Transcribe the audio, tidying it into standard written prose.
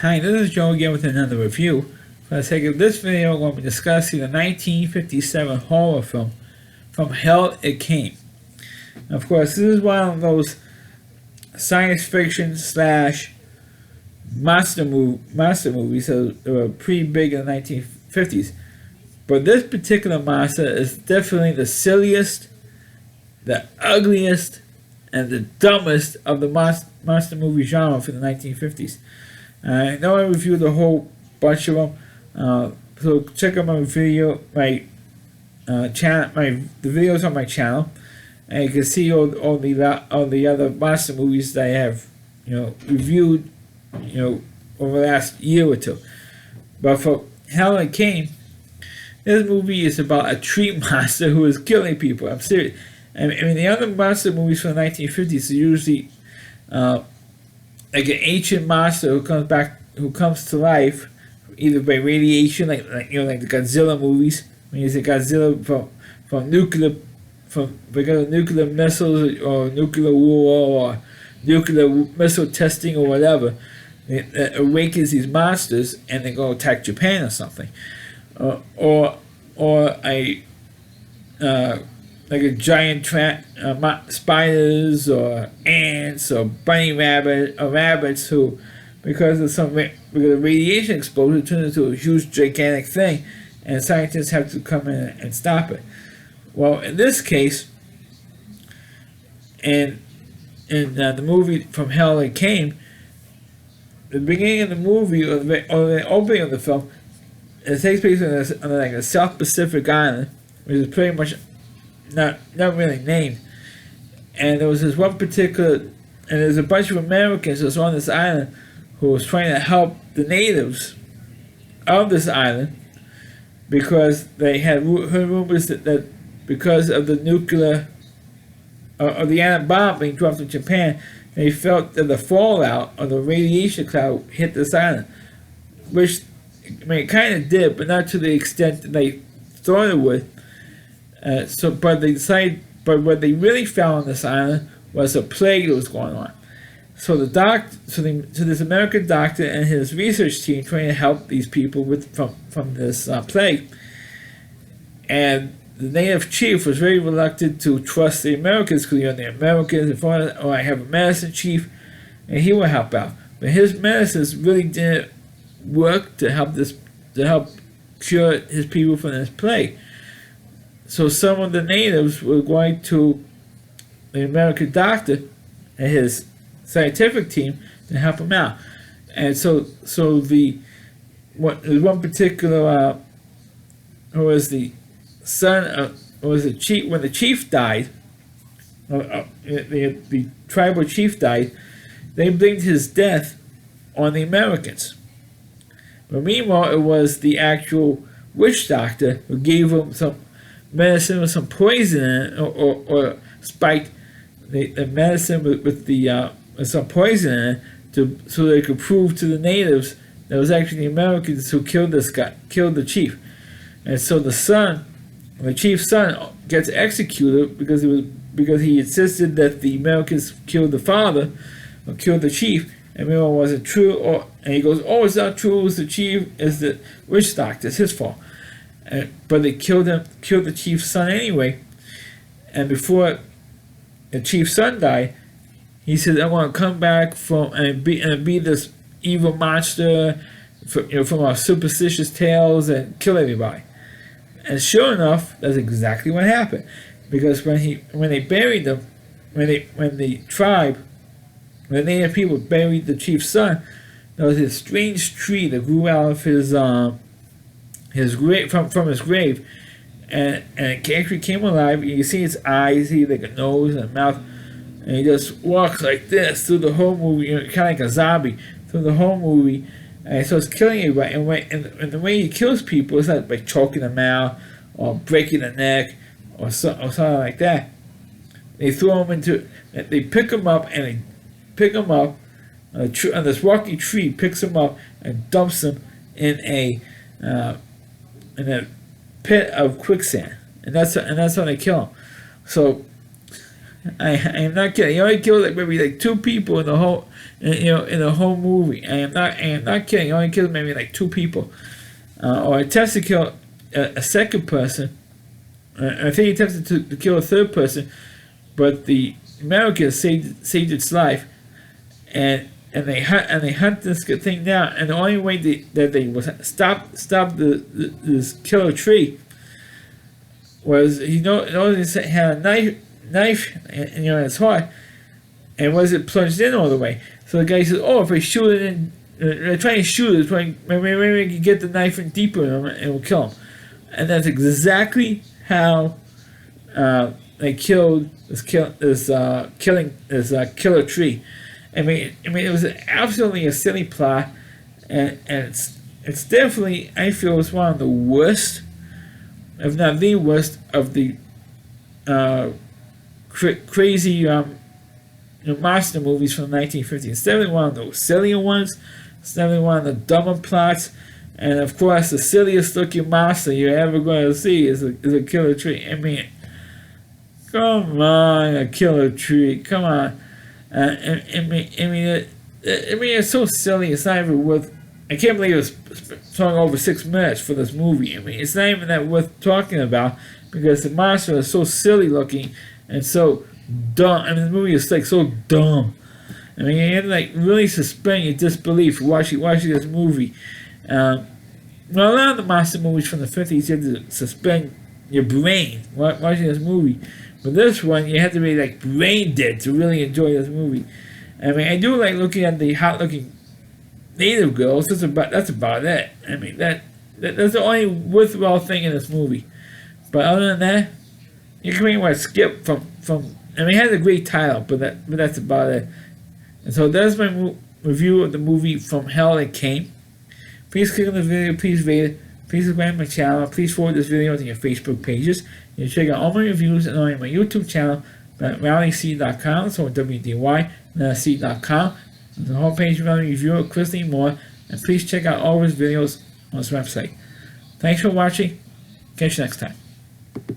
Hi, this is Joe again with another review. For the sake of this video, I'm going to be discussing the 1957 horror film, From Hell It Came. Of course, this is one of those science fiction slash monster movies that were pretty big in the 1950s. But this particular monster is definitely the silliest, the ugliest, and the dumbest of the monster movie genre for the 1950s. I know I reviewed a whole bunch of them, so check out my video, channel, the videos on my channel, and you can see all the other monster movies that I have, reviewed, over the last year or two. But for Hell It Came, this movie is about a tree monster who is killing people. I'm serious. I mean, the other monster movies from the 1950s are usually like an ancient monster who comes to life, either by radiation, like the Godzilla movies. When you say Godzilla from because of nuclear missiles or nuclear war or nuclear missile testing or whatever, it awakens these monsters and they go attack Japan or something, or a like a giant spiders or ants or bunny rabbits who, because of radiation exposure, turn into a huge gigantic thing, and scientists have to come in and stop it. Well, in this case, in the movie From Hell It Came, the beginning of the movie or the opening of the film, it takes place on like a South Pacific island, which is pretty much not really named. And there was this one particular, and there's a bunch of Americans that's on this island who was trying to help the natives of this island because they had heard rumors that because of the nuclear or the atom bomb being dropped in Japan, they felt that the fallout or the radiation cloud hit this island, which it kind of did, but not to the extent that they thought it would. But they decided. But what they really found on this island was a plague that was going on. So this American doctor and his research team trying to help these people from this plague, and the native chief was very reluctant to trust the Americans because the Americans, I have a medicine chief, and he will help out. But his medicines really didn't work to help cure his people from this plague. So some of the natives were going to the American doctor and his scientific team to help him out. And so one particular who was the son of, was the chief, when the chief died, the tribal chief died, they blamed his death on the Americans. But meanwhile, it was the actual witch doctor who gave him some medicine with some poison in it, or spiked the medicine with some poison in it, so they could prove to the natives that it was actually the Americans who killed the chief. And so the chief's son gets executed because he insisted that the Americans killed the father or killed the chief, and meanwhile it wasn't true. And he goes, "Oh, it's not true. It was the chief. It's the witch doctor. It's his fault." But they killed the chief's son anyway. And before the chief's son died, he said, "I want to come back and be this evil monster from our superstitious tales and kill everybody." And sure enough, that's exactly what happened. Because when they buried them, when the native people buried the chief's son, there was this strange tree that grew out of his grave, from his grave, and it actually came alive. You see its eyes, you see like a nose and a mouth, and he just walks like this through the whole movie, kind of like a zombie through the whole movie. And so it's killing everybody. And the way he kills people is not by choking them out or breaking the neck or something like that. They throw him they pick him up on this rocky tree, picks him up and dumps him in a pit of quicksand, and that's how they kill him. So I am not kidding. He only killed like maybe like 2 people in the whole, in the whole movie. I am not kidding. He only killed maybe like 2 people, or attempts to kill a second person. I think he attempted to kill a third person, but the American saved its life, and they hunt this good thing down. And the only way that they was stop this killer tree was noticed it had a knife in his heart, and wasn't plunged in all the way. So the guy says, "Oh, if I shoot it in, they're trying to shoot it, maybe I can get the knife in deeper in him and it will kill him." And that's exactly how they killed this killer tree. I mean, it was absolutely a silly plot, and it's definitely, I feel, it's one of the worst, if not the worst, of the crazy monster movies from the 1950s. It's definitely one of those sillier ones. It's definitely one of the dumber plots. And of course, the silliest looking monster you're ever going to see is a killer tree. I mean, come on, a killer tree. Come on. It's so silly. It's not even worth. I can't believe it was talking over 6 minutes for this movie. I mean, it's not even that worth talking about because the monster is so silly looking and so dumb. I mean, the movie is like so dumb. I mean, you had to like really suspend your disbelief watching this movie. Well, a lot of the monster movies from the 50s, you had to suspend your brain watching this movie. But this one, you have to be like brain dead to really enjoy this movie. I mean, I do like looking at the hot-looking native girls. That's about it. I mean, that's the only worthwhile thing in this movie. But other than that, you can pretty much skip from. I mean, it has a great title, but that's about it. And so that's my review of the movie From Hell It Came. Please click on the video, please rate it, please subscribe to my channel, please forward this video to your Facebook pages. You can check out all my reviews and on my YouTube channel at RowdyC.com, so WDY.C.com. There's a whole page of review of Christine Moore, and please check out all of his videos on his website. Thanks for watching. Catch you next time.